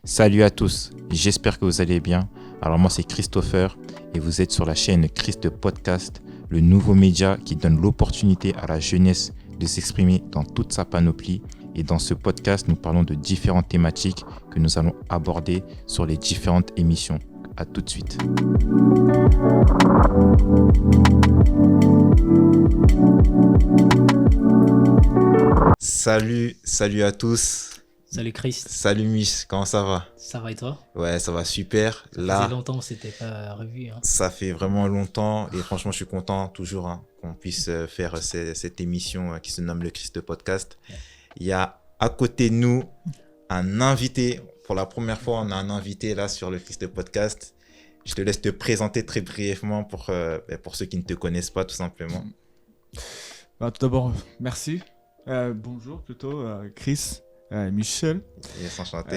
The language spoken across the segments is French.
Salut à tous, j'espère que vous allez bien. Alors moi c'est Christopher et vous êtes sur la chaîne Christ Podcast, le nouveau média qui donne l'opportunité à la jeunesse de s'exprimer dans toute sa panoplie. Et dans ce podcast, nous parlons de différentes thématiques que nous allons aborder sur les différentes émissions. À tout de suite. Salut à tous. Salut Chris. Salut Mich, comment ça va? Ça va et toi? Ouais, ça va super. Ça faisait longtemps qu'on s'était pas revu. Ça fait vraiment longtemps et franchement, je suis content toujours qu'on puisse faire cette émission qui se nomme le Christ Podcast. Ouais. Il y a à côté de nous un invité. Pour la première fois, on a un invité là sur le Christ Podcast. Je te laisse te présenter très brièvement pour ceux qui ne te connaissent pas, tout simplement. Tout d'abord, merci. Bonjour plutôt, Chris. Michel. Yes, enchanté.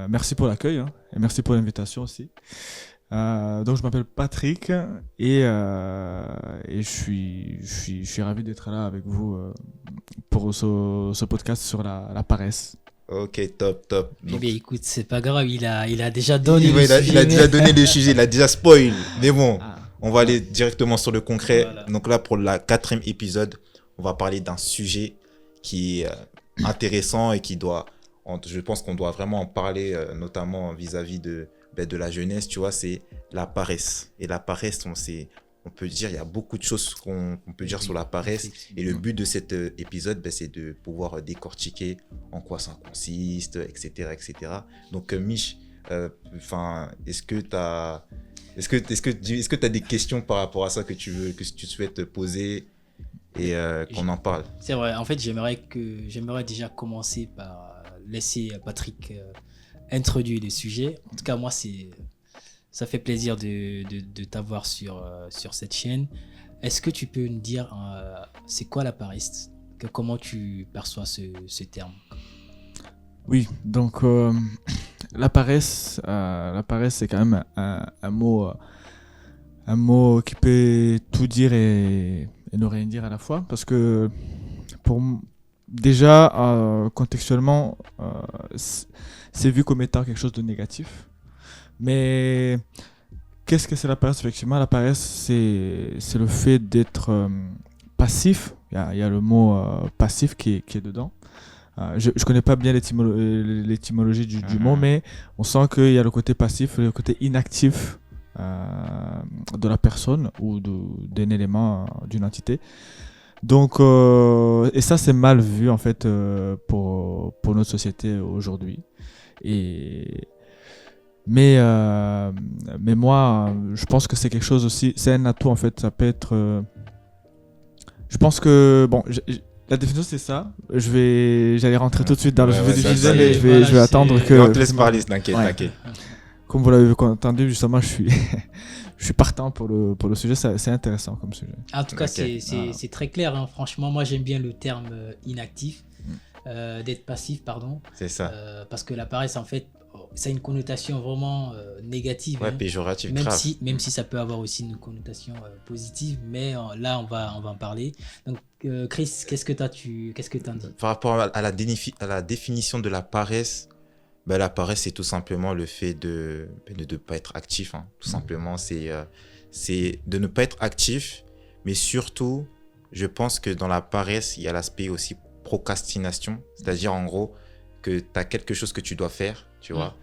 Merci pour l'accueil et merci pour l'invitation aussi. Donc je m'appelle Patrick et je suis ravi d'être là avec vous pour ce podcast sur la paresse. Ok, top. Donc, Eh bien, écoute, c'est pas grave, il a déjà donné le sujet. Il a déjà donné le sujet, il a déjà spoil. Mais bon, on va aller directement sur le concret. Voilà. Donc là, pour la 4e épisode, on va parler d'un sujet qui est intéressant et je pense qu'on doit vraiment en parler, notamment vis-à-vis de la jeunesse, tu vois, c'est la paresse. Et la paresse, on peut dire, il y a beaucoup de choses qu'on peut dire sur la paresse. Et le but de cet épisode, c'est de pouvoir décortiquer en quoi ça consiste, etc. Donc, Mich, est-ce que tu as des questions par rapport à ça que tu souhaites poser et qu'on en parle? C'est vrai, en fait, j'aimerais déjà commencer par laisser Patrick introduire le sujet. En tout cas, moi, ça fait plaisir de t'avoir sur cette chaîne. Est-ce que tu peux nous dire c'est quoi la paresse? Comment tu perçois ce terme? Oui, donc la paresse, c'est quand même un mot qui peut tout dire et ne rien dire à la fois, parce que déjà contextuellement c'est vu comme étant quelque chose de négatif, mais qu'est-ce que c'est la paresse? Effectivement, la paresse c'est le fait d'être passif. Il y a le mot passif qui est dedans. Je connais pas bien l'étymologie du mot, mais on sent qu'il y a le côté passif, le côté inactif de la personne ou d'un élément, d'une entité. Donc, et ça, c'est mal vu en fait pour notre société aujourd'hui. Mais moi, je pense que c'est quelque chose aussi, c'est un atout en fait. Ça peut être. Je pense que la définition c'est ça. J'allais rentrer tout de suite dans le sujet du sujet, mais je vais attendre que. On te laisse parler, t'inquiète. Comme vous l'avez entendu, justement, je suis partant pour le sujet. C'est intéressant comme sujet. En tout cas, c'est très clair. Hein. Franchement, moi, j'aime bien le terme inactif, d'être passif, pardon. C'est ça. Parce que la paresse, en fait, ça a une connotation vraiment négative. Ouais, péjorative, même si ça peut avoir aussi une connotation positive. Mais là, on va en parler. Donc, Chris, qu'est-ce que tu en dis? Par rapport à la définition de la paresse, la paresse, c'est tout simplement le fait de ne pas être actif. Hein. Tout simplement, c'est de ne pas être actif. Mais surtout, je pense que dans la paresse, il y a l'aspect aussi procrastination. C'est-à-dire, en gros, que tu as quelque chose que tu dois faire. Tu vois,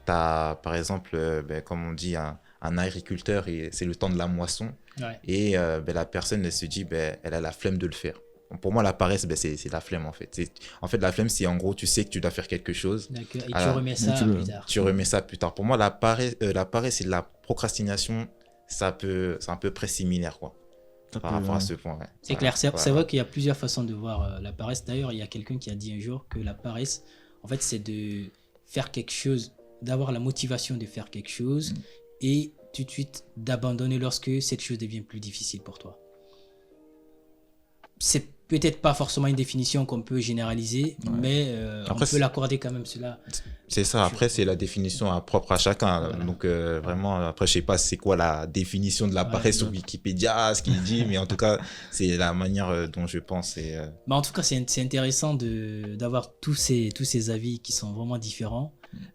tu as, par exemple, comme on dit, un agriculteur, et c'est le temps de la moisson. Ouais. Et la personne, elle se dit, elle a la flemme de le faire. Pour moi, la paresse, c'est la flemme, en fait. En fait, la flemme, c'est en gros, tu sais que tu dois faire quelque chose. D'accord. Et tu remets ça plus tard. Tu remets ça plus tard. Pour moi, la paresse et la procrastination, c'est à peu près similaire, quoi. Par rapport à ce point. Ouais. C'est clair. C'est vrai qu'il y a plusieurs façons de voir la paresse. D'ailleurs, il y a quelqu'un qui a dit un jour que la paresse, en fait, c'est de faire quelque chose, d'avoir la motivation de faire quelque chose et tout de suite d'abandonner lorsque cette chose devient plus difficile pour toi. C'est peut-être pas forcément une définition qu'on peut généraliser, mais après, on peut l'accorder quand même cela. C'est ça, après c'est la définition propre à chacun. Voilà. Donc vraiment, après je sais pas c'est quoi la définition de la paresse sur Wikipédia, ce qu'il dit, mais en tout cas c'est la manière dont je pense. En tout cas c'est intéressant d'avoir tous ces avis qui sont vraiment différents.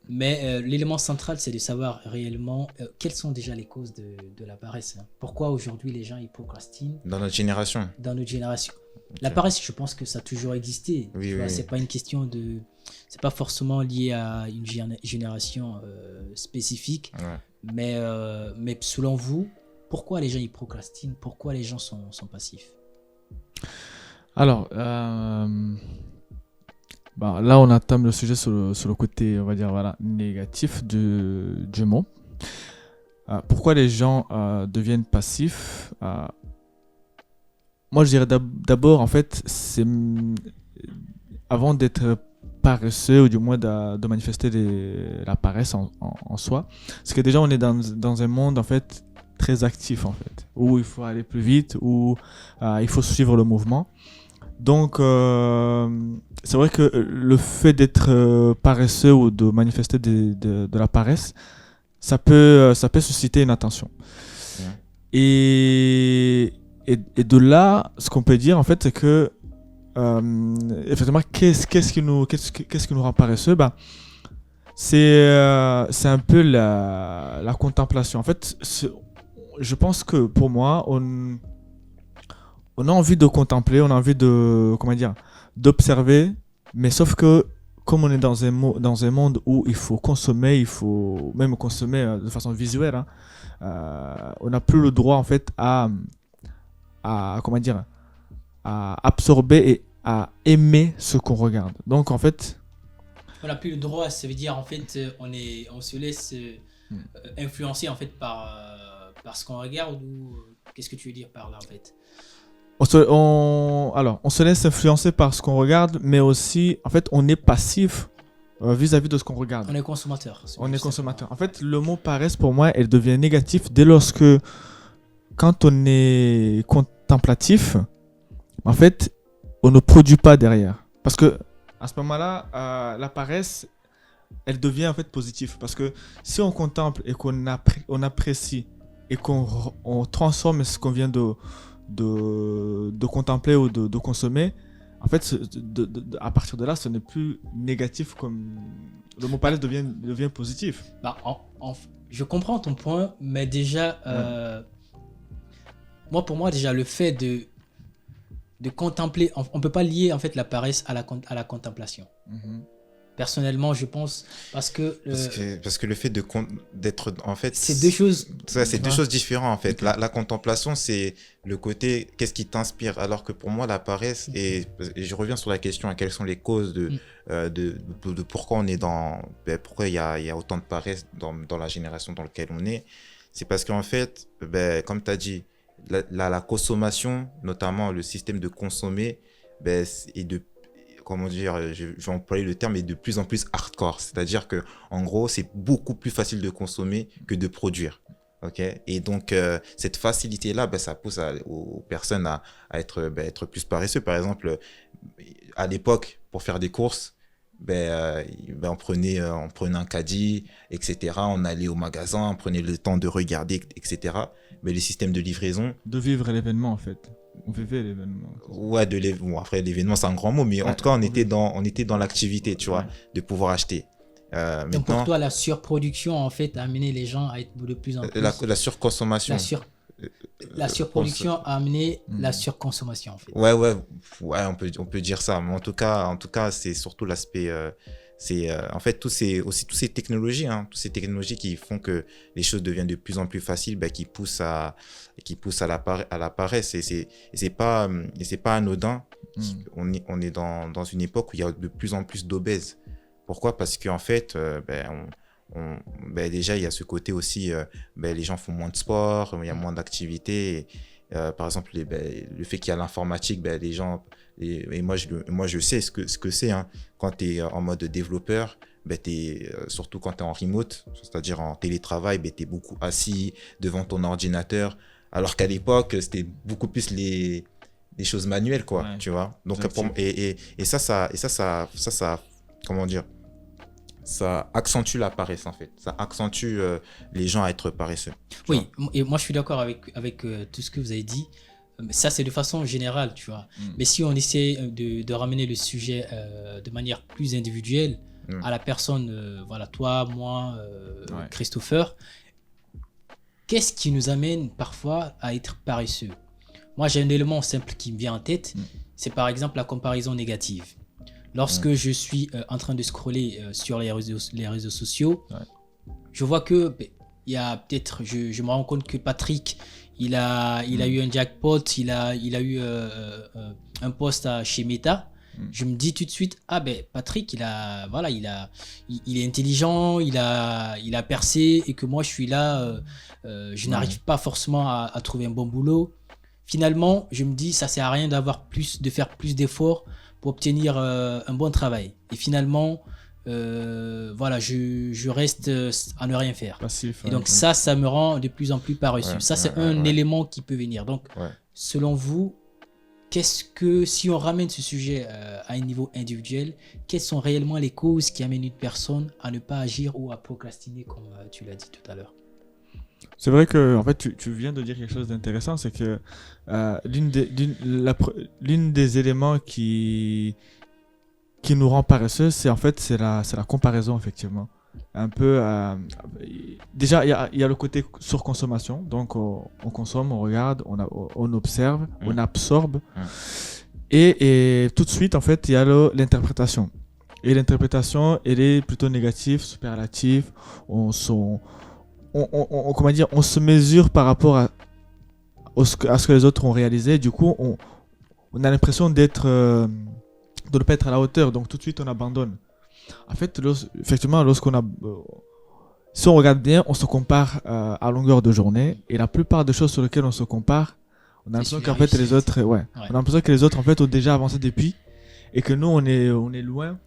Mais l'élément central, c'est de savoir réellement quelles sont déjà les causes de la paresse. Hein. Pourquoi aujourd'hui les gens ils procrastinent Dans notre génération. dans notre génération. La paresse, je pense que ça a toujours existé. Oui, Tu vois, oui. c'est pas une question de, c'est pas forcément lié à une génération spécifique. Ouais. Mais selon vous, pourquoi les gens ils procrastinent? Pourquoi les gens sont passifs? Alors, là, on entame le sujet sur le côté, on va dire, voilà, négatif du mot. Pourquoi les gens deviennent passifs? Moi, je dirais d'abord, en fait, c'est avant d'être paresseux, ou du moins de manifester la paresse en soi, c'est que déjà, on est dans un monde, en fait, très actif, en fait, où il faut aller plus vite, où il faut suivre le mouvement. Donc, c'est vrai que le fait d'être paresseux ou de manifester de la paresse, ça peut susciter une attention. Ouais. Et de là, ce qu'on peut dire, en fait, c'est que, effectivement, qu'est-ce qui nous rend paresseux? C'est un peu la contemplation. En fait, je pense que pour moi, on a envie de contempler, on a envie d'observer, mais sauf que comme on est dans un monde où il faut consommer, il faut même consommer de façon visuelle, hein, on n'a plus le droit en fait à absorber et à aimer ce qu'on regarde. Donc en fait, On n'a plus le droit, ça veut dire en fait on se laisse influencer en fait par ce qu'on regarde ou qu'est-ce que tu veux dire par là en fait? on se laisse influencer par ce qu'on regarde, mais aussi en fait on est passif vis-à-vis de ce qu'on regarde. On est consommateur. On est consommateur. En fait, le mot paresse, pour moi, elle devient négatif dès lorsque, quand on est contemplatif, en fait, on ne produit pas derrière. Parce que, à ce moment-là, la paresse, elle devient en fait positive. Parce que si on contemple et qu'on apprécie et on transforme ce qu'on vient de contempler ou de consommer, en fait, à partir de là, ce n'est plus négatif comme... Le mot paresse devient positif. Je comprends ton point, mais déjà, pour moi, déjà, le fait de contempler, on ne peut pas lier en fait la paresse à la contemplation. Mm-hmm. Personnellement, je pense, parce que le fait d'être en fait, c'est deux choses. C'est deux choses différentes en fait. La contemplation, c'est le côté qu'est-ce qui t'inspire, alors que pour moi la paresse, et je reviens sur la question à quelles sont les causes de pourquoi on est pourquoi il y a autant de paresse dans la génération dans laquelle on est. C'est parce qu'en fait, comme tu as dit, la consommation, notamment le système de consommer, est de, comment dire, je vais employer le terme, est de plus en plus hardcore. C'est-à-dire que, en gros, c'est beaucoup plus facile de consommer que de produire. Okay? Et donc, cette facilité-là, ça pousse aux personnes à être plus paresseux. Par exemple, à l'époque, pour faire des courses, on prenait un caddie, etc. On allait au magasin, on prenait le temps de regarder, etc. Mais les systèmes de livraison... De vivre l'événement, en fait. On vivait l'événement. Ouais, après l'événement c'est un grand mot, mais en tout cas on était dans l'activité, tu vois, de pouvoir acheter. Donc pour toi la surproduction en fait a amené les gens à être de plus en plus... La surconsommation. La surproduction a amené la surconsommation en fait. Ouais, on peut dire ça, mais en tout cas c'est surtout l'aspect... en fait toutes ces technologies, toutes ces technologies qui font que les choses deviennent de plus en plus faciles, qui poussent à la paresse, et c'est pas anodin. On est dans une époque où il y a de plus en plus d'obèses. Pourquoi? Parce qu'en fait déjà il y a ce côté aussi, les gens font moins de sport, il y a moins d'activités, par exemple le fait qu'il y a l'informatique, les gens, et moi je sais ce que c'est, quand tu es en mode développeur, surtout quand tu es en remote, c'est-à-dire en télétravail, tu es beaucoup assis devant ton ordinateur, alors qu'à l'époque c'était beaucoup plus les choses manuelles, quoi. Ouais, tu vois. Donc et ça comment dire, ça accentue la paresse en fait. Ça accentue les gens à être paresseux. Oui, et moi je suis d'accord avec tout ce que vous avez dit. Ça c'est de façon générale, tu vois. Mais si on essaie de ramener le sujet de manière plus individuelle, à la personne, voilà, toi, moi, Christopher, qu'est-ce qui nous amène parfois à être paresseux? Moi, j'ai un élément simple qui me vient en tête, c'est par exemple la comparaison négative. Lorsque je suis en train de scroller sur les réseaux sociaux, je vois que il y a peut-être, je me rends compte que Patrick, il a eu un jackpot, il a eu un poste chez Meta. Je me dis tout de suite, Patrick, il est intelligent, il a percé, et que moi je suis là, je n'arrive pas forcément à trouver un bon boulot. Finalement, je me dis, ça sert à rien de faire plus d'efforts pour obtenir un bon travail. Et finalement, je reste à ne rien faire. Passif, et donc ça me rend de plus en plus paresseux. Ça, c'est un élément qui peut venir. Donc, selon vous, si on ramène ce sujet à un niveau individuel, quelles sont réellement les causes qui amènent une personne à ne pas agir ou à procrastiner, comme tu l'as dit tout à l'heure? C'est vrai que en fait, tu viens de dire quelque chose d'intéressant, c'est que l'une des éléments qui nous rend paresseux, c'est la comparaison, effectivement. Un peu, déjà, il y a le côté surconsommation, donc on consomme, on regarde, on observe, on absorbe, et tout de suite, en fait, il y a l'interprétation. Et l'interprétation, elle est plutôt négative, superlative. On se mesure par rapport à ce que les autres ont réalisé. Du coup, on a l'impression de ne pas être à la hauteur, donc tout de suite on abandonne. En fait, effectivement, si on regarde bien, on se compare à longueur de journée, et la plupart des choses sur lesquelles on se compare, on a l'impression qu'en fait les autres, on a l'impression que les autres en fait ont déjà avancé depuis, et que nous on est loin.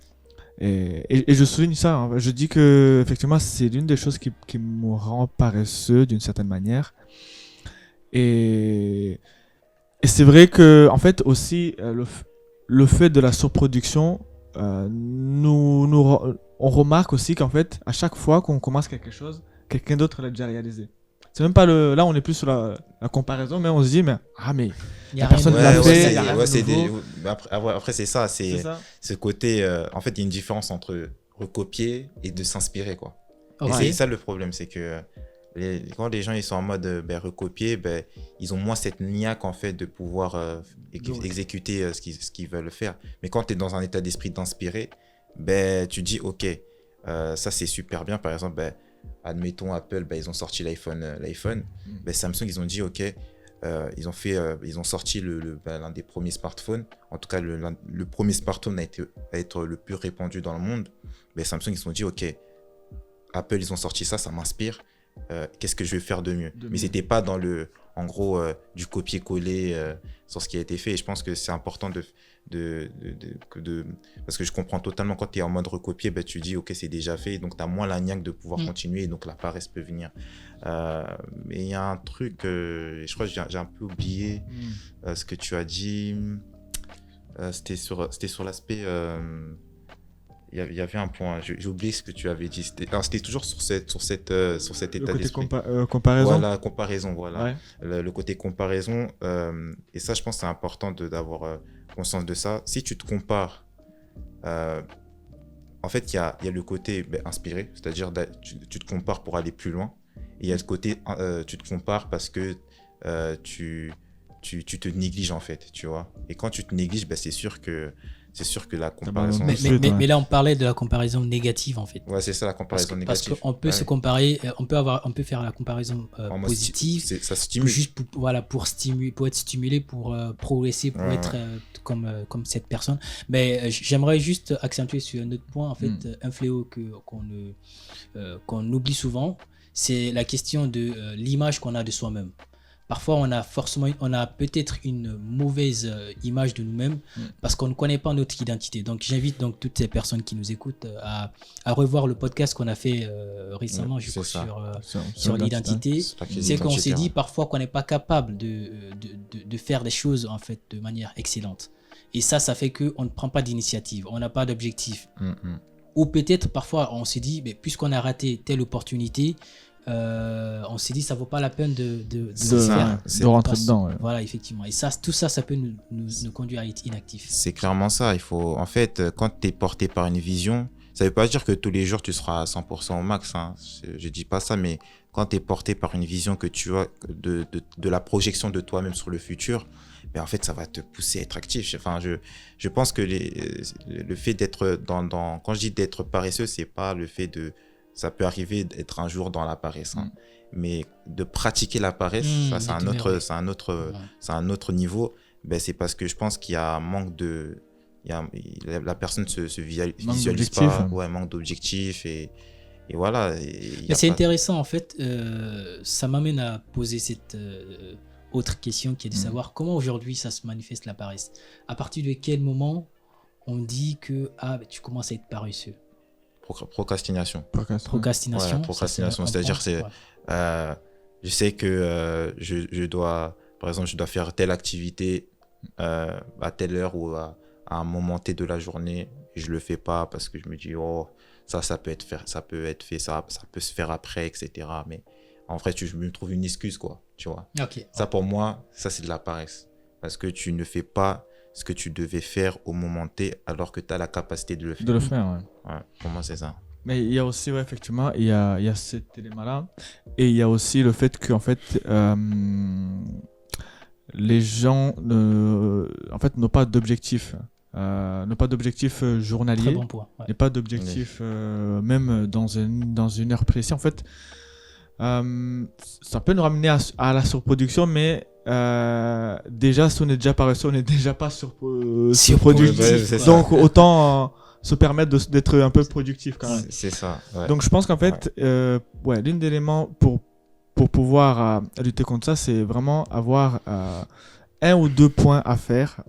Et je souligne ça, hein. Je dis que effectivement c'est l'une des choses qui me rend paresseux d'une certaine manière. Et c'est vrai que en fait aussi le fait de la surproduction, on remarque aussi qu'en fait à chaque fois qu'on commence quelque chose, quelqu'un d'autre l'a déjà réalisé. C'est même pas là on est plus sur la comparaison, mais on se dit mais la personne l'a fait. Après c'est ça, c'est ce côté en fait il y a une différence entre recopier et de s'inspirer, quoi. Et c'est ça le problème, c'est que quand les gens ils sont en mode recopier, ils ont moins cette niaque en fait de pouvoir exécuter ce qu'ils veulent faire. Mais quand tu es dans un état d'esprit d'inspirer, tu dis ok, ça c'est super bien. Par exemple, admettons Apple, ils ont sorti l'iPhone. Samsung, ils ont dit ok, ils ont sorti l'un des premiers smartphones, en tout cas le premier smartphone à être le plus répandu dans le monde. Samsung, ils se sont dit ok, Apple, ils ont sorti ça m'inspire. Qu'est-ce que je vais faire de mieux? Mais c'était pas dans en gros du copier-coller sur ce qui a été fait. Et je pense que c'est important parce que je comprends totalement, quand tu es en mode recopier, tu dis ok, c'est déjà fait, donc tu as moins la niaque de pouvoir continuer, donc la paresse peut venir. Mais il y a un truc, je crois que j'ai un peu oublié ce que tu as dit. C'était sur l'aspect. Il y avait un point, j'ai oublié ce que tu avais dit. C'était toujours sur cet état d'esprit. Comparaison. Voilà, comparaison, voilà. Ouais. Le côté comparaison. Et ça, je pense que c'est important d'avoir conscience de ça. Si tu te compares, en fait, il y a le côté inspiré, c'est-à-dire tu te compares pour aller plus loin. Et il y a le côté, tu te compares parce que tu te négliges, en fait, tu vois. Et quand tu te négliges, c'est sûr que la comparaison... Mais là, on parlait de la comparaison négative, en fait. Ouais, c'est ça, la comparaison négative. Parce qu'on peut se comparer, on peut faire la comparaison positive. Ça stimule. Juste pour être stimulé, pour progresser, pour être comme cette personne. Mais j'aimerais juste accentuer sur un autre point, en fait, un fléau qu'on oublie souvent, c'est la question de l'image qu'on a de soi-même. Parfois, on a peut-être une mauvaise image de nous-mêmes parce qu'on ne connaît pas notre identité. Donc, j'invite toutes ces personnes qui nous écoutent à revoir le podcast qu'on a fait récemment sur l'identité. C'est qu'on s'est dit parfois qu'on n'est pas capable de faire des choses en fait de manière excellente. Et ça fait qu'on ne prend pas d'initiative, on n'a pas d'objectif. Ou peut-être parfois on s'est dit, puisqu'on a raté telle opportunité, on s'est dit ça vaut pas la peine de rentrer dedans. Ouais. Voilà, effectivement. Et tout ça peut nous conduire à être inactifs. C'est clairement ça. Il faut, en fait, quand tu es porté par une vision, Ça veut pas dire que tous les jours, tu seras à 100% au max. Hein. Je dis pas ça, mais quand tu es porté par une vision que tu as de la projection de toi-même sur le futur, ben en fait, ça va te pousser à être actif. Enfin, je pense que le fait d'être quand je dis d'être paresseux, c'est pas le fait de... Ça peut arriver d'être un jour dans la paresse. Hein. Mais de pratiquer la paresse, ça, c'est un autre niveau. Ben, c'est parce que je pense qu'il y a un manque de... la personne se visualise pas. Ouais, manque d'objectifs et voilà. Mais c'est intéressant, en fait. Ça m'amène à poser cette autre question qui est de savoir comment aujourd'hui ça se manifeste la paresse. À partir de quel moment on dit que tu commences à être paresseux? Procrastination. Procrastination. Ouais, procrastination, c'est-à-dire je sais que je dois, par exemple, je dois faire telle activité à telle heure ou à un moment T de la journée, et je le fais pas parce que je me dis ça peut être fait, ça peut se faire après, etc. Mais en vrai, je me trouve une excuse, quoi, tu vois. Okay. Ça, pour moi, ça, c'est de la paresse. Parce que tu ne fais pas ce que tu devais faire au moment T alors que tu as la capacité de le faire. De le faire, ouais. Ouais, pour moi, c'est ça. Mais il y a aussi, ouais, effectivement, il y a cet élément-là. Et il y a aussi le fait que, en fait, les gens n'ont pas d'objectif. N'ont pas d'objectif journalier. Très bon point. Ouais. N'ont pas d'objectif même dans une heure précise. En fait, ça peut nous ramener à la surproduction, mais déjà, si on est déjà paresseux, on n'est déjà pas surproductif. Donc, autant se permettre d'être un peu productif quand même. C'est ça. Ouais. Donc, je pense qu'en fait, l'un des éléments pour pouvoir lutter contre ça, c'est vraiment avoir 1 ou 2 points à faire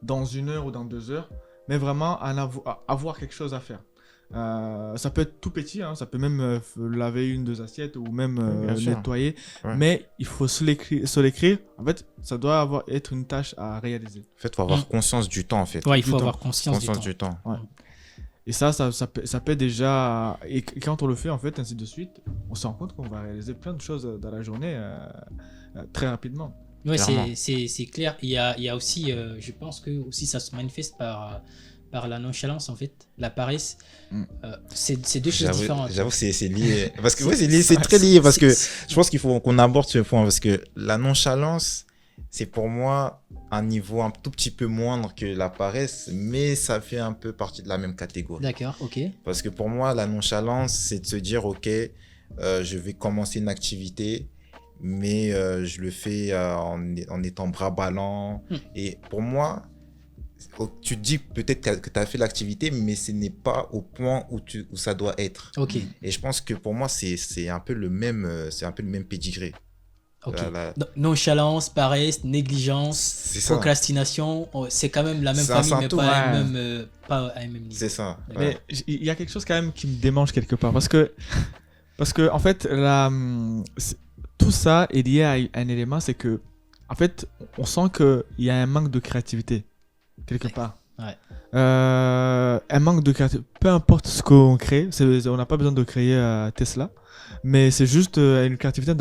dans 1 heure ou dans 2 heures, mais vraiment avoir quelque chose à faire. Ça peut être tout petit, hein, ça peut même laver 1-2 assiettes ou même nettoyer, mais il faut se l'écrire. En fait, ça doit être une tâche à réaliser. En fait, il faut avoir conscience du temps, en fait. Ouais, il faut avoir conscience du temps. Ouais. Et ça peut déjà... Et quand on le fait, en fait, ainsi de suite, on se rend compte qu'on va réaliser plein de choses dans la journée très rapidement. Oui, c'est clair. Il y a aussi, je pense que aussi ça se manifeste par la nonchalance, en fait, la paresse. C'est 2 choses différentes. J'avoue que c'est lié. Parce que c'est très lié. Parce que je pense qu'il faut qu'on aborde ce point. Parce que la nonchalance, c'est pour moi un niveau un tout petit peu moindre que la paresse, mais ça fait un peu partie de la même catégorie. D'accord, ok. Parce que pour moi, la nonchalance, c'est de se dire, ok, je vais commencer une activité, mais je le fais en étant bras ballants. Et pour moi, tu te dis peut-être que tu as fait l'activité, mais ce n'est pas au point où ça doit être. Okay. Et je pense que pour moi, c'est un peu le même pédigré. Okay. Nonchalance, paresse, négligence, procrastination, c'est quand même la même famille, mais pas à un même niveau. C'est ça. Mais il y a quelque chose quand même qui me démange quelque part. Parce que en fait, tout ça est lié à un élément, c'est que, en fait, on sent qu'il y a un manque de créativité, quelque part. Ouais. Un manque de créativité. Peu importe ce qu'on crée, on n'a pas besoin de créer Tesla, mais c'est juste une créativité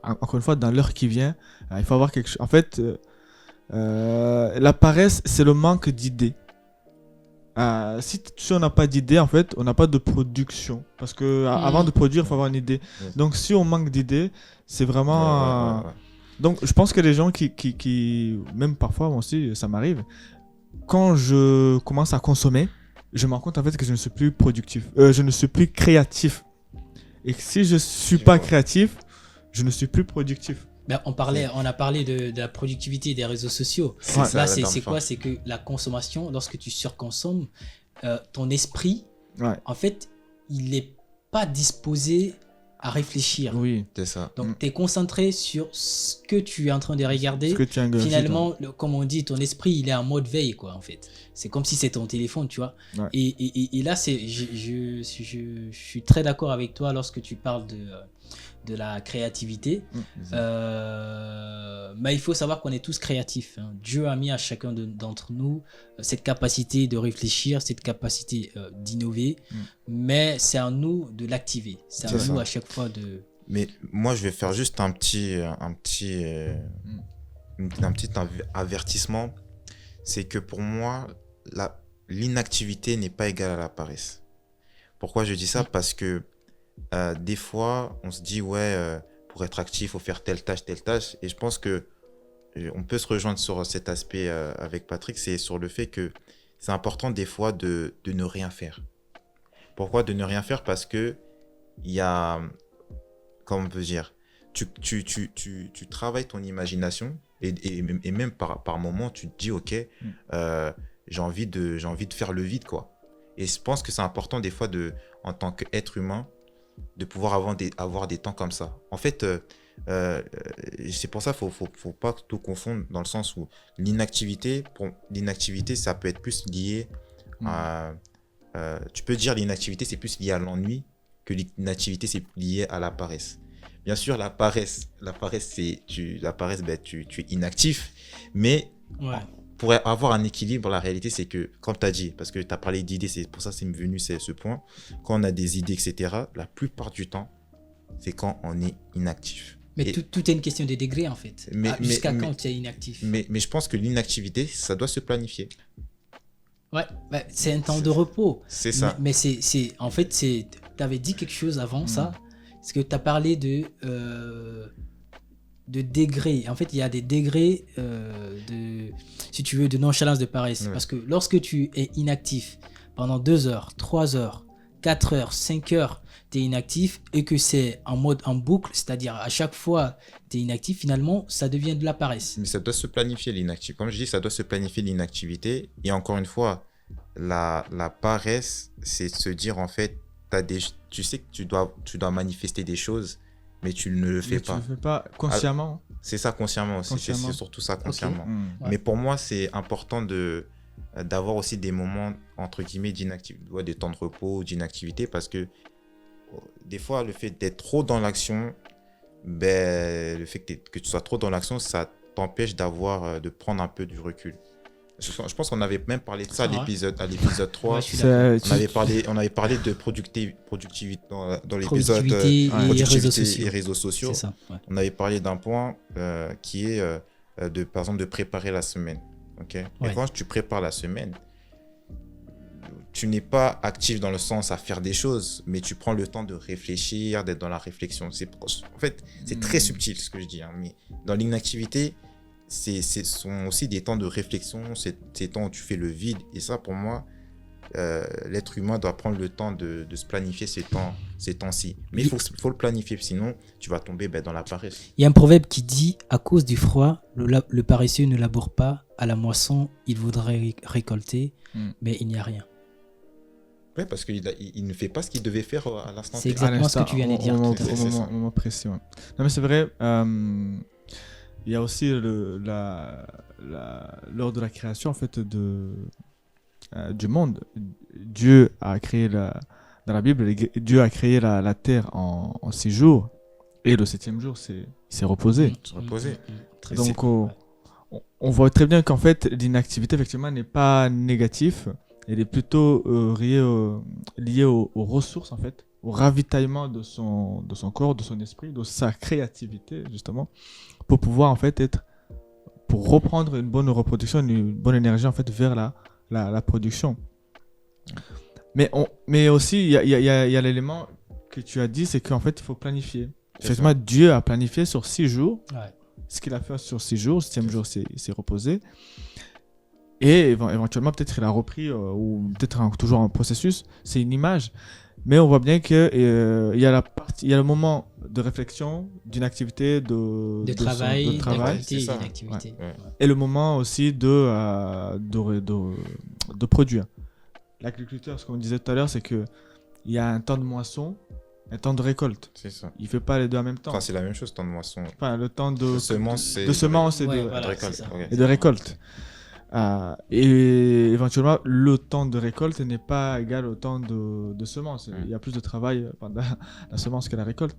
encore une fois, dans l'heure qui vient. Il faut avoir quelque chose. En fait, la paresse, c'est le manque d'idées. Si on n'a pas d'idées, en fait, on n'a pas de production. Parce que avant de produire, il faut avoir une idée. Donc, si on manque d'idées, c'est vraiment... Donc, je pense que les gens qui... Même parfois, moi aussi, ça m'arrive. Quand je commence à consommer, je me rends compte en fait que je ne suis plus productif. Je ne suis plus créatif. Et si je ne suis pas créatif, je ne suis plus productif. Ben, on a parlé de la productivité des réseaux sociaux. Là, c'est quoi? C'est que la consommation, lorsque tu surconsommes, ton esprit, en fait, il n'est pas disposé à réfléchir. Oui, c'est ça. Donc, tu es concentré sur ce que tu es en train de regarder. Finalement, comme on dit, ton esprit, il est en mode veille, quoi, en fait. C'est comme si c'était ton téléphone, tu vois. Ouais. Et là, je suis très d'accord avec toi lorsque tu parles de la créativité. Mais il faut savoir qu'on est tous créatifs. Hein. Dieu a mis à chacun d'entre nous cette capacité de réfléchir, cette capacité d'innover, mais c'est à nous de l'activer. C'est à nous à chaque fois de... Mais moi, je vais faire juste un petit avertissement. C'est que pour moi, l'inactivité n'est pas égale à la paresse. Pourquoi je dis ça? Parce que des fois, on se dit, pour être actif, il faut faire telle tâche. Et je pense que on peut se rejoindre sur cet aspect avec Patrick, c'est sur le fait que c'est important des fois de ne rien faire. Pourquoi de ne rien faire? Parce que il y a, comment on peut dire, tu travailles ton imagination et même par moment, tu te dis, ok, j'ai envie de faire le vide, quoi. Et je pense que c'est important des fois, en tant qu'être humain, de pouvoir avoir des temps comme ça. En fait, c'est pour ça qu'il faut pas tout confondre dans le sens où l'inactivité, ça peut être plus lié à... tu peux dire l'inactivité, c'est plus lié à l'ennui que l'inactivité, c'est lié à la paresse. Bien sûr, la paresse, tu es inactif, mais pour avoir un équilibre, la réalité, c'est que, comme tu as dit, parce que tu as parlé d'idées, c'est pour ça que c'est venu ce point, quand on a des idées, etc., la plupart du temps, c'est quand on est inactif. Mais tout est une question de degré, en fait. Jusqu'à quand tu es inactif. Mais je pense que l'inactivité, ça doit se planifier. Ouais, c'est un temps de repos. C'est ça. Mais en fait, tu avais dit quelque chose avant ça, parce que tu as parlé de degrés. En fait, il y a des degrés si tu veux, de nonchalance, de paresse. Ouais. Parce que lorsque tu es inactif pendant 2 heures, 3 heures, 4 heures, 5 heures, tu es inactif et que c'est en mode en boucle, c'est-à-dire à chaque fois tu es inactif, finalement, ça devient de la paresse. Mais ça doit se planifier l'inactivité. Comme je dis, ça doit se planifier l'inactivité. Et encore une fois, la paresse, c'est de se dire, en fait, tu sais que tu dois manifester des choses, mais tu ne le fais pas. Tu ne le fais pas consciemment. C'est ça, consciemment aussi. C'est surtout ça, consciemment. Okay. Ouais. Mais pour moi, c'est important d'avoir aussi des moments, entre guillemets, d'inactivité, des temps de repos, d'inactivité, parce que des fois, le fait d'être trop dans l'action, le fait que tu sois trop dans l'action, ça t'empêche de prendre un peu du recul. Je pense qu'on avait même parlé de ça à l'épisode 3. Ouais, on avait parlé de productivité dans l'épisode productivité et réseaux sociaux. Ça, ouais. On avait parlé d'un point qui est par exemple de préparer la semaine. Okay? Ouais. Et quand tu prépares la semaine, tu n'es pas actif dans le sens à faire des choses, mais tu prends le temps de réfléchir, d'être dans la réflexion. En fait, c'est très subtil ce que je dis, hein, mais dans l'inactivité, ce sont aussi des temps de réflexion, ces temps où tu fais le vide. Et ça, pour moi, l'être humain doit prendre le temps de se planifier ces temps-ci. Mais il faut le planifier, sinon tu vas tomber dans la paresse. Il y a un proverbe qui dit « À cause du froid, le paresseux ne laboure pas. À la moisson, il voudrait récolter, mais il n'y a rien. » Oui, parce qu'il ne fait pas ce qu'il devait faire à l'instant. C'est exactement ce que tu viens de dire. Au moment précis. Ouais. Non, mais c'est vrai. Il y a aussi lors de la création en fait du monde, Dieu a créé dans la Bible, Dieu a créé la terre en 6 jours et le 7e jour il s'est reposé. Donc on voit très bien qu'en fait l'inactivité effectivement n'est pas négative, elle est plutôt liée aux ressources en fait, au ravitaillement de son corps, de son esprit, de sa créativité justement, pour pouvoir en fait pour reprendre une bonne reproduction, une bonne énergie en fait vers la production. Mais aussi il y a l'élément que tu as dit, c'est qu'en fait il faut planifier. Effectivement, Dieu a planifié sur 6 jours. Ouais. Ce qu'il a fait sur 6 jours, le 7e jour il s'est reposé. Et éventuellement peut-être il a repris ou peut-être toujours en processus. C'est une image. Mais on voit bien qu'il y a le moment de réflexion, d'une activité, de travail, d'inactivité. Ouais. Et le moment aussi de produire. L'agriculteur, ce qu'on disait tout à l'heure, c'est qu'il y a un temps de moisson, un temps de récolte. C'est ça. Il ne fait pas les deux en même temps. Enfin, c'est la même chose, temps de moisson. Enfin, le temps de semence et de récolte. Et éventuellement le temps de récolte n'est pas égal au temps de semence. Il y a plus de travail pendant la semence que la récolte,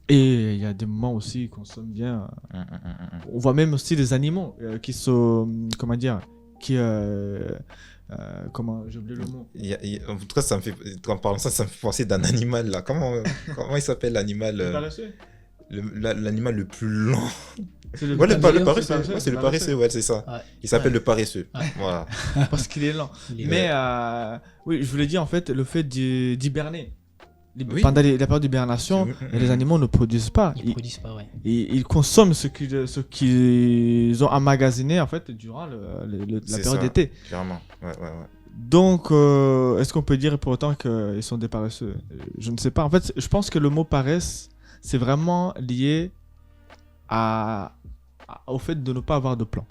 et il y a des moments aussi qui consomment bien. On voit même aussi des animaux qui sont, comment dire, qui j'ai oublié le mot. En tout cas, en parlant de ça, ça me fait penser d'un animal là. Comment il s'appelle l'animal l'animal le plus lent Ouais, le caméléon, paresseux, ouais, c'est le paresseux, ouais, c'est ça. Ouais. Il s'appelle Ouais. le paresseux. Ouais. Voilà. parce qu'il est lent. Il est- Mais oui, je voulais dire en fait le fait d'hiberner. Oui. Pendant la période d'hibernation, les animaux ne produisent pas. Ils produisent pas, ouais. Ils consomment ce qu'ils ont emmagasiné en fait durant la C'est période ça. d'été. Clairement. Ouais. Donc, est-ce qu'on peut dire pour autant qu'ils sont des paresseux? Je ne sais pas. En fait, je pense que le mot paresse, c'est vraiment lié au fait de ne pas avoir de plan.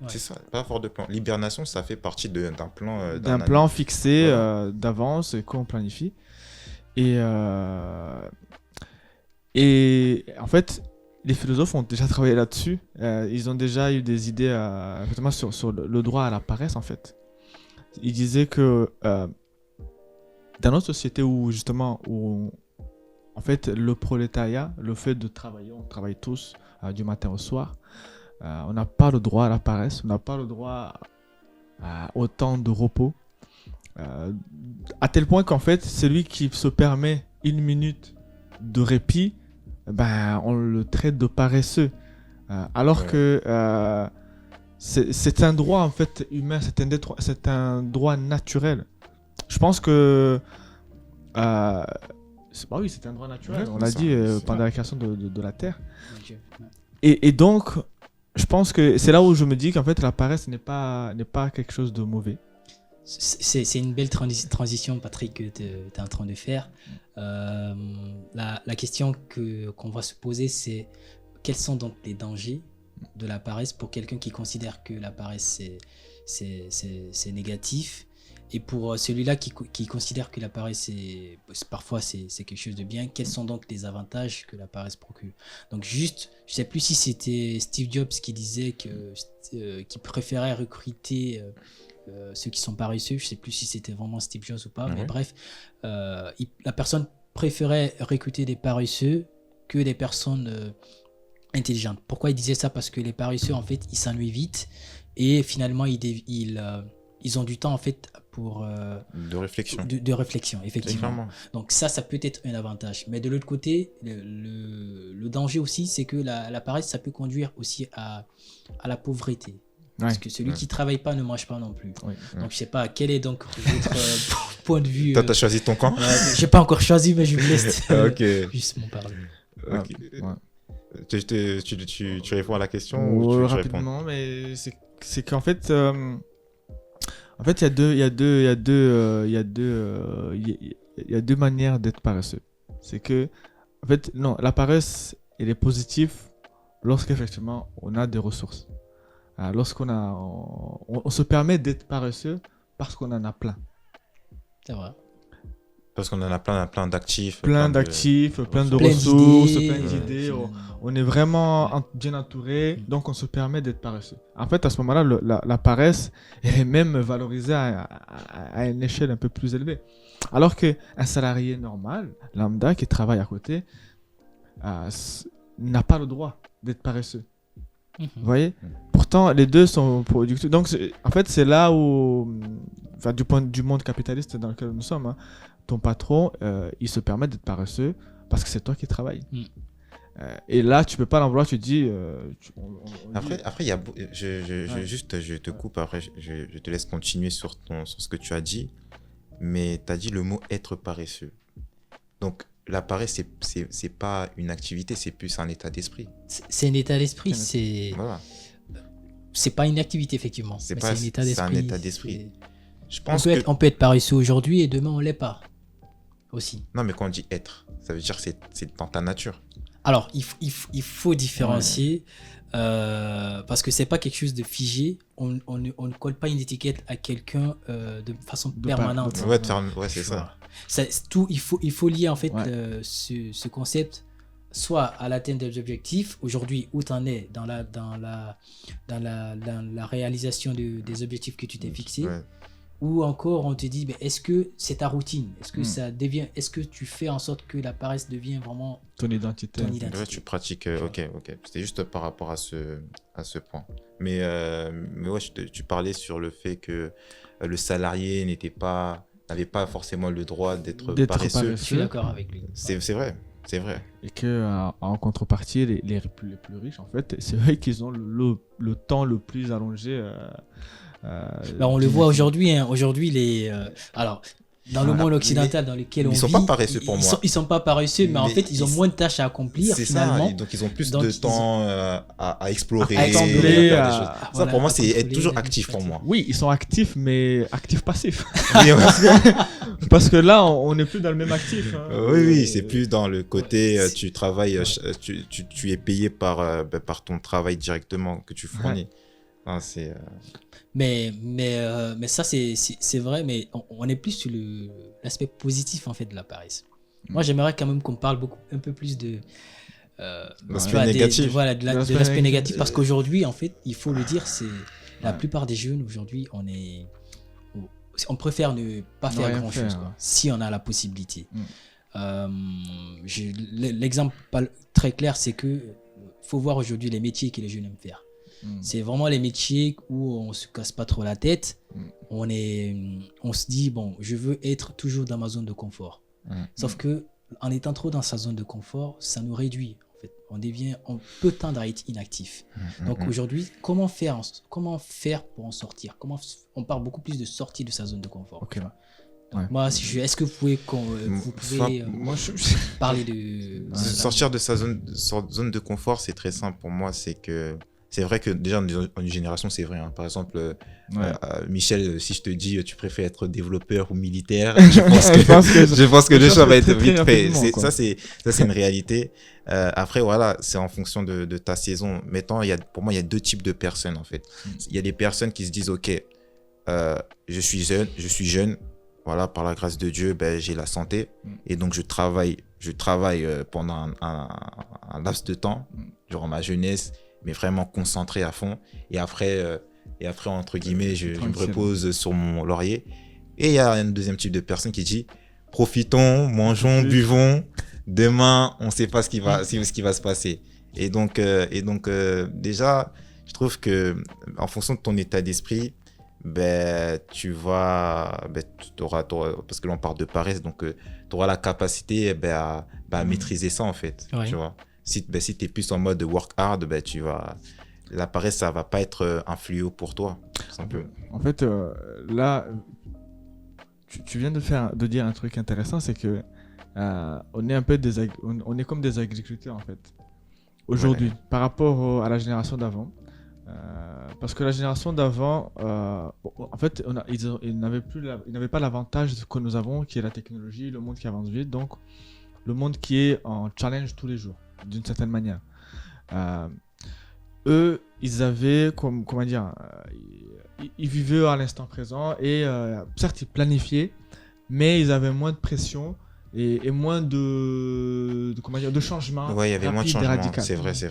Ouais. C'est ça, pas avoir de plan. L'hibernation, ça fait partie d'un plan. D'un plan fixé Voilà. d'avance qu'on planifie. Et en fait, les philosophes ont déjà travaillé là-dessus. Ils ont déjà eu des idées effectivement sur le droit à la paresse, en fait. Ils disaient que dans notre société où, justement, en fait, le prolétariat, le fait de travailler, on travaille tous du matin au soir, on n'a pas le droit à la paresse, on n'a pas le droit à autant de repos. À tel point qu'en fait, celui qui se permet une minute de répit, ben, on le traite de paresseux. Alors Ouais. que c'est un droit en fait humain, c'est un droit naturel. Je pense que oui, c'est un droit naturel. Ouais, On l'a ça, dit c'est pendant vrai. la création de la Terre. Ok. Ouais. Et donc, je pense que c'est là où je me dis qu'en fait la paresse n'est pas quelque chose de mauvais. C'est une belle transition, Patrick, que tu es en train de faire. La question qu'on va se poser, c'est quels sont donc les dangers de la paresse pour quelqu'un qui considère que la paresse, c'est négatif, et pour celui-là qui considère que la paresse, parfois, c'est quelque chose de bien. Quels sont donc les avantages que la paresse procure? Donc juste, je ne sais plus si c'était Steve Jobs qui disait qu'il préférait recruter... ceux qui sont paresseux, je sais plus si c'était vraiment Steve Jobs ou pas, mais bref, la personne préférait recruter des paresseux que des personnes intelligentes. Pourquoi il disait ça? Parce que les paresseux, en fait, ils s'ennuient vite et finalement, ils ont du temps, en fait, pour... De réflexion. de réflexion, effectivement. Clairement. Donc ça peut être un avantage. Mais de l'autre côté, le danger aussi, c'est que la paresse, ça peut conduire aussi à la pauvreté. Parce que celui qui travaille pas ne mange pas non plus. Oui. Donc je sais pas, quel est donc votre point de vue? Toi, t'as choisi ton camp? J'ai pas encore choisi, mais je vous laisse Ok. juste m'en parler. Ok. Ouais. Tu réponds à la question ou tu réponds? Rapidement, mais c'est qu'en fait, il y a deux manières d'être paresseux. C'est que, en fait, non, la paresse, elle est positive lorsqu'effectivement on a des ressources. On se permet d'être paresseux parce qu'on en a plein. C'est vrai. Parce qu'on en a plein d'actifs. Plein de- d'actifs, plein de Plein ressources, d'idées, plein d'idées. finalement. On est vraiment bien entouré, donc on se permet d'être paresseux. En fait, à ce moment-là, la paresse elle est même valorisée à une échelle un peu plus élevée. Alors qu'un salarié normal, lambda, qui travaille à côté, n'a pas le droit d'être paresseux. Vous voyez? Pourtant, les deux sont productifs. Donc, en fait, c'est là où, enfin, du monde capitaliste dans lequel nous sommes, hein, ton patron, il se permet d'être paresseux parce que c'est toi qui travailles. Et là, tu peux pas l'en vouloir, tu dis... Après, il y a... je te coupe, après, je te laisse continuer sur ce que tu as dit. Mais tu as dit le mot être paresseux. Donc, la paresse, c'est pas une activité, c'est plus un état d'esprit. C'est un état d'esprit, c'est... Voilà. C'est pas une activité, effectivement. C'est mais pas- c'est un état c'est d'esprit. un état d'esprit. Je On pense peut, que... être, on peut être paresseux aujourd'hui et demain on l'est pas. Aussi. Non, mais quand on dit être, ça veut dire que c'est dans ta nature. Alors, il faut différencier parce que c'est pas quelque chose de figé. On ne colle pas une étiquette à quelqu'un de façon permanente. Ouais, c'est ça. Tout, il faut lier en fait Ouais. ce concept soit à l'atteinte des objectifs. Aujourd'hui, où tu en es dans la réalisation des objectifs que tu t'es fixé. Ouais. Ou encore on te dit est-ce que c'est ta routine, est-ce que ça devient, est-ce que tu fais en sorte que la paresse devient vraiment ton identité. ton identité. Ouais, tu pratiques. Ok. C'était juste par rapport à ce point. Mais ouais, tu parlais sur le fait que le salarié n'avait pas forcément le droit d'être paresseux. Je suis d'accord avec lui. C'est vrai. C'est vrai. Et que en contrepartie, les plus riches, en fait, c'est eux qui ont le temps le plus allongé. On le voit aujourd'hui. Hein. Aujourd'hui, alors, dans le monde occidental dans lequel on vit, ils sont pas paresseux pour moi. Ils sont pas paresseux, mais en fait, ils ont moins de tâches à accomplir finalement. Ça, donc ils ont plus de temps à explorer. À faire des choses. Ça, pour moi, c'est être toujours actif pour moi. Oui, ils sont actifs, mais actifs passifs. Parce que là, on n'est plus dans le même actif. Hein. Oui, c'est plus dans le côté tu travailles, tu es payé par ton travail directement que tu fournis. Ah, mais ça c'est vrai, mais on est plus sur l'aspect positif en fait de la paresse. Moi j'aimerais quand même qu'on parle un peu plus de l'aspect négatif. De l'aspect négatif, parce qu'aujourd'hui en fait il faut le dire, c'est la plupart des jeunes aujourd'hui on préfère ne pas faire grand chose si on a la possibilité. L'exemple très clair, c'est que faut voir aujourd'hui les métiers que les jeunes aiment faire. C'est vraiment les métiers où on se casse pas trop la tête. On se dit bon, je veux être toujours dans ma zone de confort. Sauf que en étant trop dans sa zone de confort, ça nous réduit. En fait, on peut tendre à être inactif. Donc aujourd'hui, comment faire pour en sortir? On parle beaucoup plus de sortir de sa zone de confort. Okay. Donc moi, est-ce que vous pouvez parler de sortir de sa zone de confort? C'est très simple pour moi. C'est vrai que déjà en une génération, c'est vrai. Hein. Par exemple, Michel, si je te dis tu préfères être développeur ou militaire, je pense que le choix va être vite fait. Ça, c'est une réalité. Après, voilà, c'est en fonction de ta saison. Mettons, pour moi, il y a deux types de personnes en fait. Il y a des personnes qui se disent ok, je suis jeune. Voilà, par la grâce de Dieu, j'ai la santé et donc je travaille pendant un laps de temps durant ma jeunesse, mais vraiment concentré à fond. Et après entre guillemets, je me repose sur mon laurier. Et il y a un deuxième type de personne qui dit profitons, mangeons, buvons. Demain, on ne sait pas ce qui va se passer. Et donc déjà, je trouve que en fonction de ton état d'esprit, tu vas, t'auras, parce que là on parle de paresse, donc tu auras la capacité à maîtriser ça en fait. Ouais. Tu vois, si tu es plus en mode work hard, la paresse ça va pas être un fléau pour toi, simplement. En fait, là, tu viens de dire un truc intéressant, c'est que on est un peu on est comme des agriculteurs en fait aujourd'hui par rapport à la génération d'avant. Parce que la génération d'avant, en fait, ils n'avaient pas l'avantage que nous avons, qui est la technologie, le monde qui avance vite, donc le monde qui est en challenge tous les jours, d'une certaine manière. Eux, ils avaient, comment dire, ils vivaient à l'instant présent et certes, ils planifiaient, mais ils avaient moins de pression et moins de changements. Ouais, il y avait moins de changements. Radicaux. C'est vrai, ça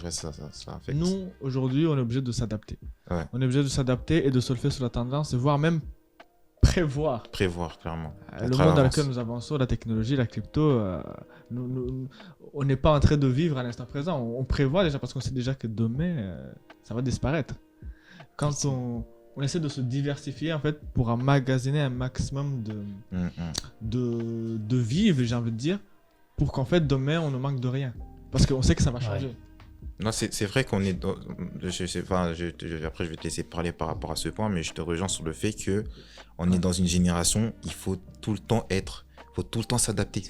affecte. Nous, aujourd'hui, on est obligé de s'adapter. Ouais. On est obligé de s'adapter et de surfer sur la tendance, voire même prévoir. Prévoir, clairement. Le monde dans lequel nous avançons, la technologie, la crypto, on n'est pas en train de vivre à l'instant présent. On prévoit déjà parce qu'on sait déjà que demain, ça va disparaître. Quand on essaie de se diversifier en fait pour emmagasiner un maximum de vivre, j'ai envie de dire, pour qu'en fait demain on ne manque de rien. Parce qu'on sait que ça va changer. Ouais. Non, c'est vrai qu'on est dans, je sais pas, après je vais te laisser parler par rapport à ce point, mais je te rejoins sur le fait que on est dans une génération, il faut tout le temps s'adapter.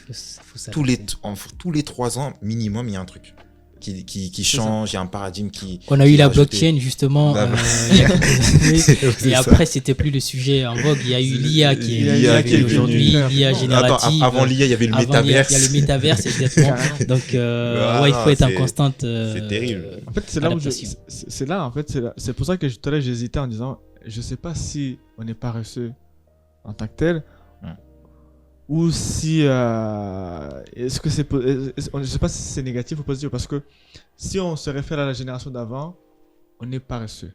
Tous les 3 ans minimum, il y a un truc qui change, il y a un paradigme qui... On a eu la blockchain justement, et après c'était plus le sujet en vogue, il y a eu l'IA qui est aujourd'hui, l'IA générative. Avant l'IA, il y avait le métaverse. Il y a le métaverse, exactement. Donc il faut être en constante c'est terrible. En fait, c'est pour ça que tout à l'heure j'hésitais en disant, je sais pas si on est paresseux en tant que tel, ou si est-ce que je sais pas si c'est négatif ou positif, parce que si on se réfère à la génération d'avant, on est paresseux.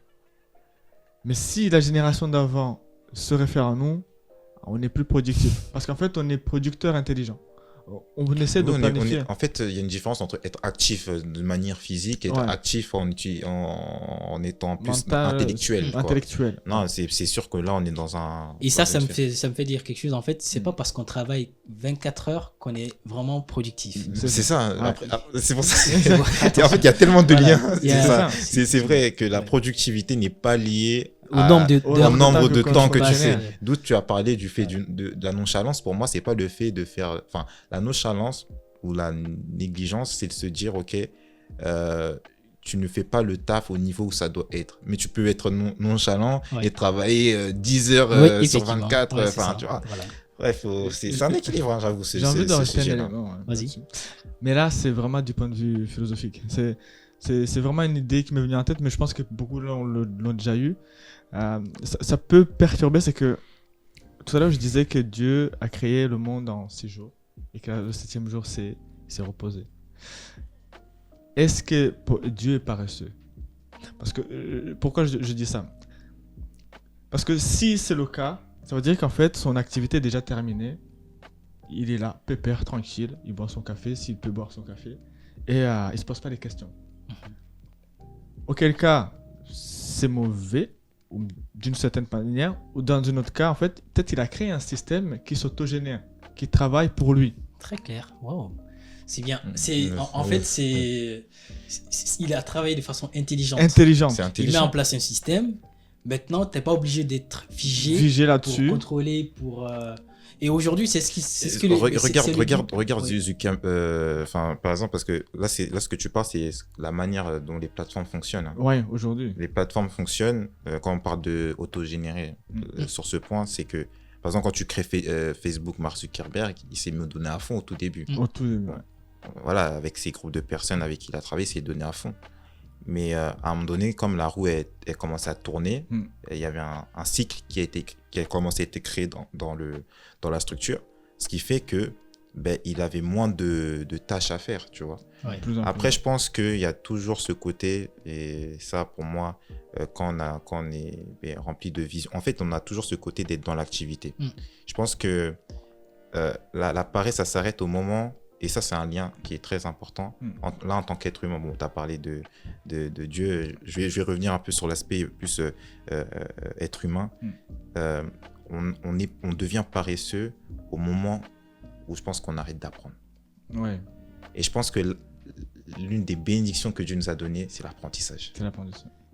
Mais si la génération d'avant se réfère à nous, on est plus productif, parce qu'en fait on est producteur intelligent. on essaie de planifier. En fait, il y a une différence entre être actif de manière physique et être actif en étant plus intellectuel. Intellectuel. Non, c'est sûr que là, on est dans un... Et ça me fait dire quelque chose. En fait, c'est pas parce qu'on travaille 24 heures qu'on est vraiment productif. C'est ça. Après, c'est pour ça. En fait, il y a tellement de liens. C'est vrai que la productivité n'est pas liée au nombre de temps que tu fais. D'où tu as parlé du fait de la nonchalance. Pour moi, c'est pas le fait de faire... Enfin, la nonchalance ou la négligence, c'est de se dire, OK, tu ne fais pas le taf au niveau où ça doit être. Mais tu peux être nonchalant et travailler 10 heures sur 24. Enfin, tu vois. Voilà. Bref, c'est un équilibre, j'avoue. J'ai envie d'en rajouter un élément. Vas-y. Mais là, c'est vraiment du point de vue philosophique. C'est vraiment une idée qui m'est venue en tête, mais je pense que beaucoup l'ont déjà eu. Ça peut perturber, c'est que tout à l'heure je disais que Dieu a créé le monde en 6 jours et que le 7e jour s'est reposé. Est-ce que Dieu est paresseux? Parce que pourquoi je dis ça? Parce que si c'est le cas, ça veut dire qu'en fait son activité est déjà terminée. Il est là, pépère, tranquille, il boit son café s'il peut boire son café et il se pose pas des questions. Auquel cas c'est mauvais, ou d'une certaine manière, ou dans un autre cas, en fait, peut-être il a créé un système qui s'autogénère, qui travaille pour lui. Très clair, wow. C'est bien. En fait, il a travaillé de façon intelligente. Il met en place un système. Maintenant, tu n'es pas obligé d'être figé là-dessus. Pour contrôler, Et aujourd'hui, c'est ce que regarde Zuckerberg, par exemple, parce que là, ce que tu parles, c'est la manière dont les plateformes fonctionnent. Hein. Ouais, aujourd'hui. Les plateformes fonctionnent, quand on parle de autogénérer sur ce point, c'est que, par exemple, quand tu crées Facebook, Mark Zuckerberg, il s'est mis donné à fond au tout début. Au tout début, ouais. Voilà, avec ces groupes de personnes avec qui il a travaillé, il s'est donné à fond. Mais à un moment donné, comme la roue elle commençait à tourner, il y avait un cycle qui a commencé à être créé dans la structure, ce qui fait que il avait moins de tâches à faire, tu vois. Ouais. Après, je pense qu'il y a toujours ce côté, et ça pour moi, quand on est rempli de vision, en fait, on a toujours ce côté d'être dans l'activité. Je pense que la paresse, ça s'arrête au moment... Et ça, c'est un lien qui est très important. Là, en tant qu'être humain, bon, tu as parlé de Dieu. Je vais revenir un peu sur l'aspect plus être humain. On devient paresseux au moment où je pense qu'on arrête d'apprendre. Ouais. Et je pense que l'une des bénédictions que Dieu nous a données, c'est l'apprentissage.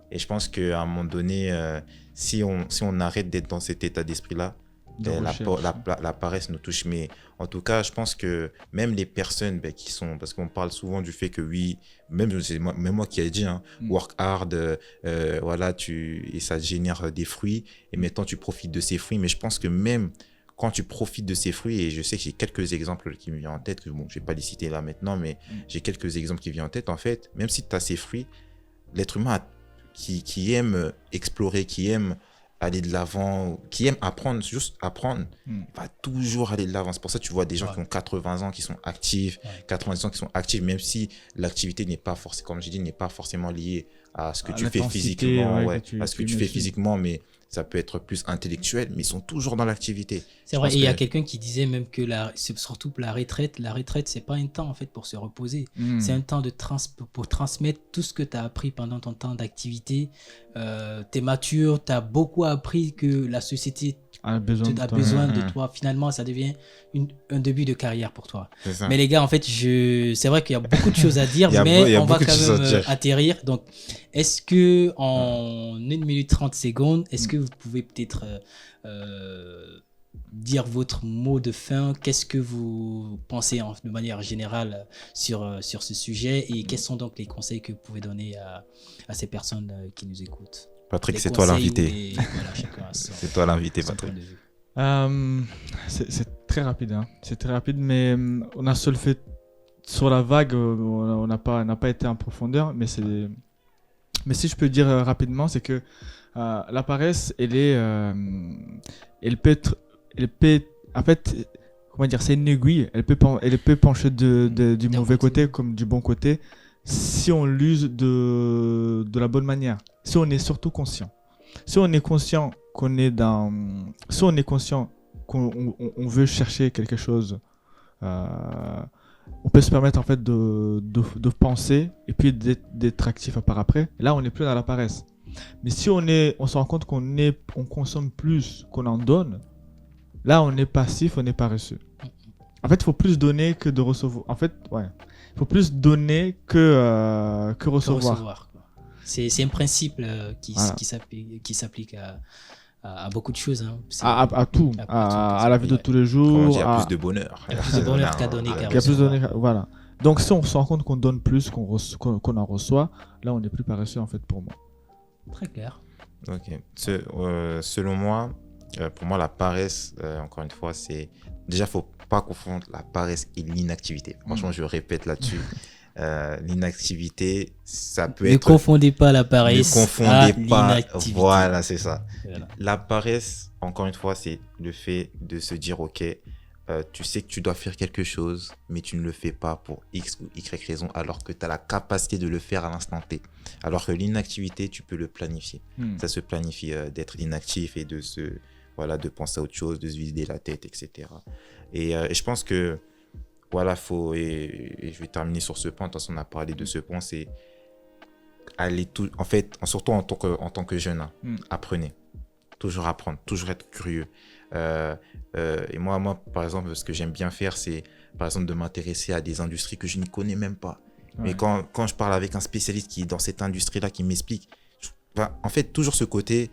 Et je pense qu'à un moment donné, si on arrête d'être dans cet état d'esprit-là, la paresse nous touche. Mais en tout cas, je pense que même les personnes qui sont... Parce qu'on parle souvent du fait que oui, même moi qui ai dit, work hard, voilà, et ça génère des fruits. Et maintenant, tu profites de ces fruits. Mais je pense que même quand tu profites de ces fruits, et je sais que j'ai quelques exemples qui me viennent en tête, que bon, je ne vais pas les citer là maintenant, mais j'ai quelques exemples qui viennent en tête. En fait, même si tu as ces fruits, l'être humain qui aime explorer, qui aime aller de l'avant, qui aime apprendre, juste apprendre, va toujours aller de l'avant. C'est pour ça que tu vois des gens qui ont 80 ans qui sont actifs, 90 ans qui sont actifs, même si l'activité n'est pas forcément, comme j'ai dit, n'est pas forcément liée à ce que tu fais physiquement, à ce que tu fais physiquement, mais ça peut être plus intellectuel, mais ils sont toujours dans l'activité. C'est vrai, et il y a quelqu'un qui disait même que surtout la retraite, c'est pas un temps en fait pour se reposer. C'est un temps pour transmettre tout ce que tu as appris pendant ton temps d'activité. Tu es mature, tu as beaucoup appris que la société a besoin de toi. Finalement, ça devient un début de carrière pour toi. Mais les gars, en fait, c'est vrai qu'il y a beaucoup de choses à dire, mais on va quand même atterrir. Donc, est-ce que en 1 minute 30 secondes, est-ce que vous pouvez peut-être dire votre mot de fin? Qu'est-ce que vous pensez de manière générale sur ce sujet, et quels sont donc les conseils que vous pouvez donner à ces personnes qui nous écoutent? Patrick, c'est toi l'invité. C'est toi l'invité, Patrick. C'est très rapide. C'est très rapide, mais on a seul fait sur la vague, on n'a pas été en profondeur, mais si je peux dire rapidement, c'est que la paresse, elle peut être, en fait, comment dire, c'est une aiguille. Elle peut pencher du mauvais côté comme du bon côté, si on l'use de la bonne manière. Si on est surtout conscient. Si on est conscient qu'on veut chercher quelque chose on peut se permettre en fait de penser et puis d'être actif par après. Et là, on n'est plus dans la paresse. Mais si on se rend compte on consomme plus qu'on en donne, là, on est passif, on est paresseux. En fait, il faut plus donner que de recevoir. En fait, ouais, il faut plus donner que recevoir. C'est un principe qui s'applique à beaucoup de choses. Hein. À tout. À la vie de tous les jours. Il y a plus de bonheur. Il y a plus de bonheur qu'à donner qu'à recevoir. Voilà. Donc, si on se rend compte qu'on donne plus qu'on en reçoit, là, on n'est plus paresseux, en fait, pour moi. Très clair. Ok. Selon moi, pour moi, la paresse, encore une fois, c'est... Déjà, il ne faut pas confondre la paresse et l'inactivité. Franchement, je répète là-dessus. L'inactivité, ça peut être... Ne confondez pas la paresse à l'inactivité. Voilà, c'est ça. Voilà. La paresse, encore une fois, c'est le fait de se dire, ok, tu sais que tu dois faire quelque chose, mais tu ne le fais pas pour X ou Y raison, alors que tu as la capacité de le faire à l'instant T. Alors que l'inactivité, tu peux le planifier. Ça se planifie d'être inactif et de penser à autre chose, de se vider la tête, etc. Et je pense que voilà, et je vais terminer sur ce point, de toute façon on a parlé de ce point, c'est aller en fait, surtout en tant que jeune, apprenez, toujours apprendre, toujours être curieux. Et moi, par exemple, ce que j'aime bien faire, c'est par exemple de m'intéresser à des industries que je n'y connais même pas. Ouais. Mais quand je parle avec un spécialiste qui est dans cette industrie-là, qui m'explique, en fait, toujours ce côté...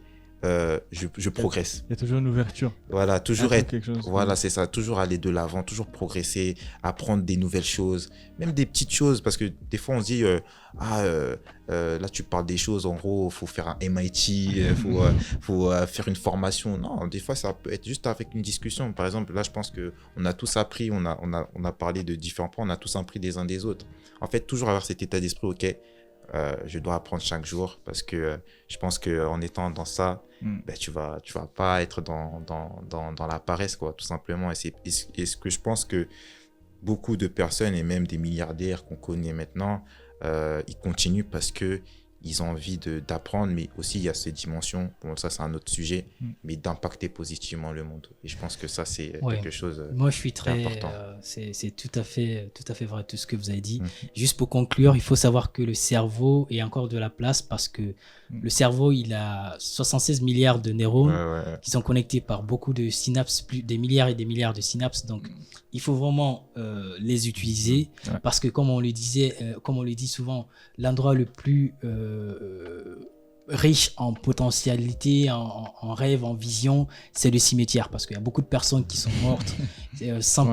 je progresse. Il y a toujours une ouverture. Voilà, toujours être. Voilà, c'est ça. Toujours aller de l'avant, toujours progresser, apprendre des nouvelles choses, même des petites choses, parce que des fois on se dit là tu parles des choses, en gros, faut faire un MIT, faut faire une formation. Non, des fois ça peut être juste avec une discussion. Par exemple, là je pense que on a tous appris, on a parlé de différents points, on a tous appris des uns des autres. En fait, toujours avoir cet état d'esprit, ok. Je dois apprendre chaque jour parce que je pense qu'en étant dans ça, tu vas pas être dans la paresse, quoi, tout simplement. Et ce que je pense que beaucoup de personnes et même des milliardaires qu'on connaît maintenant, ils continuent parce que ils ont envie d'apprendre, mais aussi il y a cette dimension, bon ça c'est un autre sujet, mais d'impacter positivement le monde. Et je pense que ça c'est quelque chose Moi je suis très important. C'est tout à fait vrai tout ce que vous avez dit. Juste pour conclure, il faut savoir que le cerveau est encore de la place parce que le cerveau il a 76 milliards de neurones qui sont connectés par beaucoup de synapses, plus des milliards et des milliards de synapses. Donc il faut vraiment les utiliser parce que comme on le dit souvent, l'endroit le plus riche en potentialité, en rêve, en vision, c'est le cimetière, parce qu'il y a beaucoup de personnes qui sont mortes sans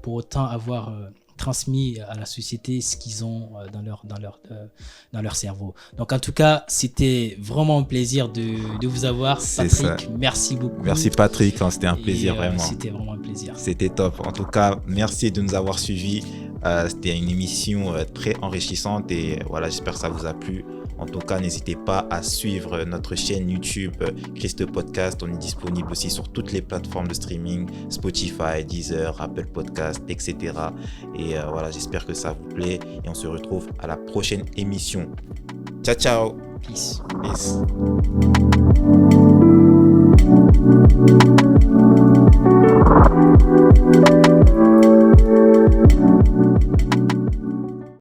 pour autant avoir transmis à la société ce qu'ils ont dans leur cerveau. Donc en tout cas, c'était vraiment un plaisir de vous avoir, Patrick. Merci beaucoup. Merci Patrick, c'était un plaisir vraiment. C'était vraiment un plaisir. C'était top. En tout cas, merci de nous avoir suivis. C'était une émission très enrichissante et voilà, j'espère que ça vous a plu. En tout cas, n'hésitez pas à suivre notre chaîne YouTube Christ Podcast. On est disponible aussi sur toutes les plateformes de streaming, Spotify, Deezer, Apple Podcast, etc. Et voilà, j'espère que ça vous plaît. Et on se retrouve à la prochaine émission. Ciao, ciao. Peace. Peace.